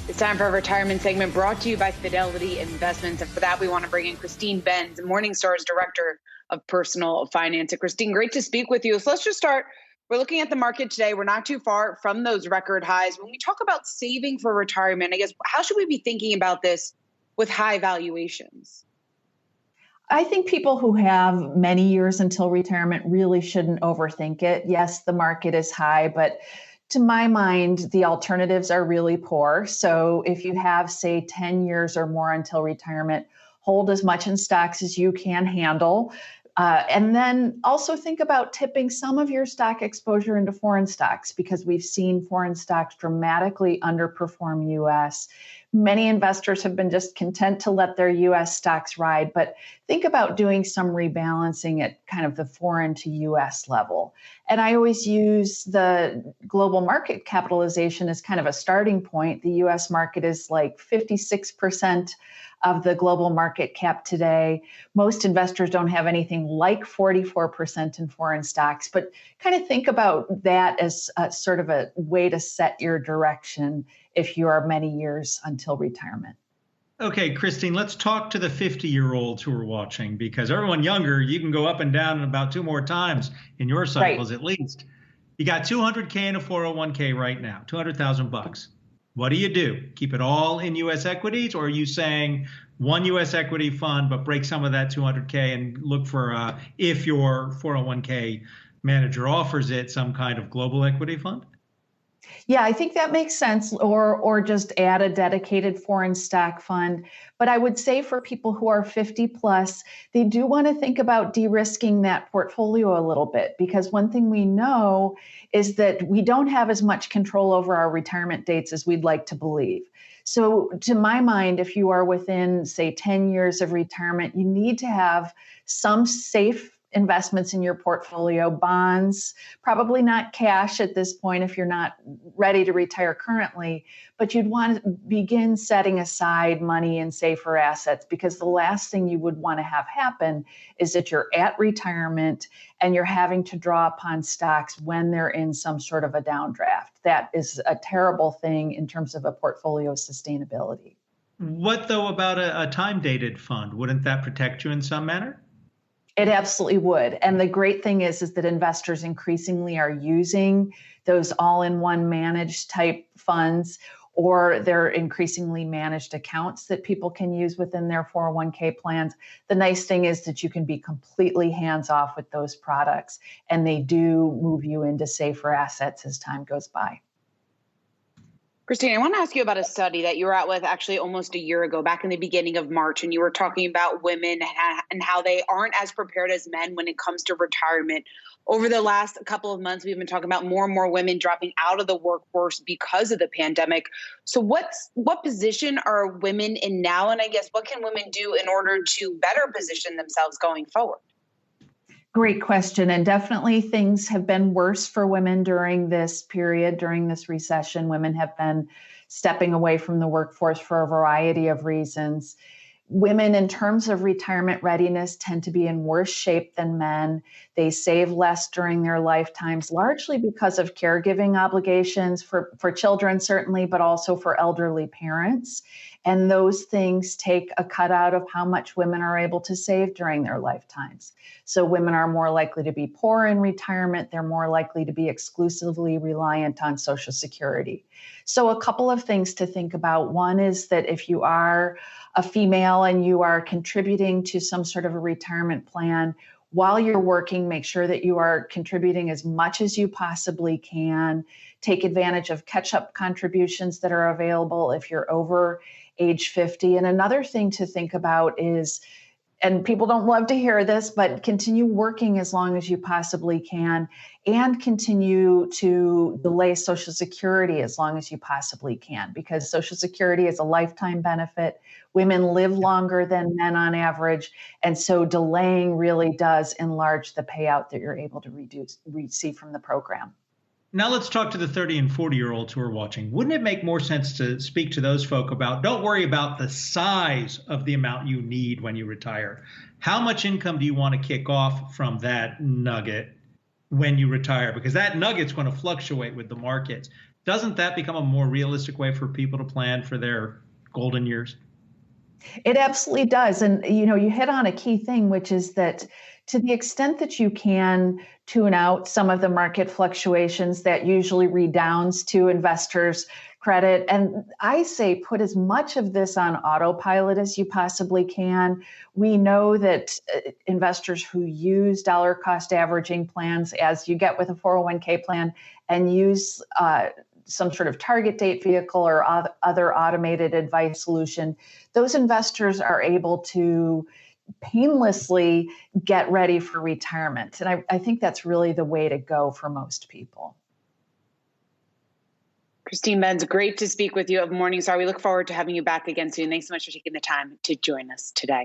It's time for our retirement segment brought to you by Fidelity Investments. And for that, we want to bring in Chirstine Benz, Morningstar's Director of Personal Finance. And Chirstine, great to speak with you. So let's just start. We're looking at the market today. We're not too far from those record highs. When we talk about saving for retirement, I guess, how should we be thinking about this with high valuations? I think people who have many years until retirement really shouldn't overthink it. Yes, the market is high, but to my mind, the alternatives are really poor. So if you have, say, 10 years or more until retirement, hold as much in stocks as you can handle. And then also think about tipping some of your stock exposure into foreign stocks, because we've seen foreign stocks dramatically underperform US. Many investors have been just content to let their US stocks ride, but think about doing some rebalancing at kind of the foreign to US level. And I always use the global market capitalization as kind of a starting point. The US market is like 56% of the global market cap today. Most investors don't have anything like 44% in foreign stocks, but kind of think about that as a sort of a way to set your direction if you are many years until retirement. Okay, Chirstine, let's talk to the 50-year-olds who are watching, because everyone younger, you can go up and down about 2 more times in your cycles, right, at least. You got $200K in a 401k right now, $200,000. What do? Keep it all in U.S. equities, or are you saying one U.S. equity fund, but break some of that 200K and look for, if your 401k manager offers it, some kind of global equity fund? Yeah, I think that makes sense, or just add a dedicated foreign stock fund. But I would say for people who are 50 plus, they do want to think about de-risking that portfolio a little bit, because one thing we know is that we don't have as much control over our retirement dates as we'd like to believe. So to my mind, if you are within, say, 10 years of retirement, you need to have some safe investments in your portfolio, bonds, probably not cash at this point if you're not ready to retire currently, but you'd want to begin setting aside money in safer assets, because the last thing you would want to have happen is that you're at retirement and you're having to draw upon stocks when they're in some sort of a downdraft. That is a terrible thing in terms of a portfolio sustainability. What though about a time-dated fund? Wouldn't that protect you in some manner? It absolutely would. And the great thing is that investors increasingly are using those all-in-one managed type funds, or they're increasingly managed accounts that people can use within their 401k plans. The nice thing is that you can be completely hands-off with those products, and they do move you into safer assets as time goes by. Chirstine, I want to ask you about a study that you were out with actually almost a year ago, back in the beginning of March, and you were talking about women and how they aren't as prepared as men when it comes to retirement. Over the last couple of months, we've been talking about more and more women dropping out of the workforce because of the pandemic. So what position are women in now? And I guess what can women do in order to better position themselves going forward? Great question. And definitely things have been worse for women during this period, during this recession. Women have been stepping away from the workforce for a variety of reasons. Women, in terms of retirement readiness, tend to be in worse shape than men. They save less during their lifetimes, largely because of caregiving obligations for children, certainly, but also for elderly parents. And those things take a cut out of how much women are able to save during their lifetimes. So women are more likely to be poor in retirement. They're more likely to be exclusively reliant on Social Security. So a couple of things to think about. One is that if you are a female and you are contributing to some sort of a retirement plan, while you're working, make sure that you are contributing as much as you possibly can. Take advantage of catch-up contributions that are available if you're over age 50. And another thing to think about is, and people don't love to hear this, but continue working as long as you possibly can, and continue to delay Social Security as long as you possibly can, because Social Security is a lifetime benefit. Women live longer than men on average, and so delaying really does enlarge the payout that you're able to receive from the program. Now let's talk to the 30 and 40-year-olds who are watching. Wouldn't it make more sense to speak to those folk about, don't worry about the size of the amount you need when you retire. How much income do you want to kick off from that nugget? when you retire, because that nugget's going to fluctuate with the markets. Doesn't that become a more realistic way for people to plan for their golden years? It absolutely does. And, you hit on a key thing, which is that to the extent that you can tune out some of the market fluctuations, that usually redounds to investors' credit. And I say put as much of this on autopilot as you possibly can. We know that investors who use dollar cost averaging plans, as you get with a 401k plan, and use some sort of target date vehicle or other automated advice solution, those investors are able to painlessly get ready for retirement. And I think that's really the way to go for most people. Chirstine Benz, great to speak with you of Morningstar. We look forward to having you back again soon. Thanks so much for taking the time to join us today.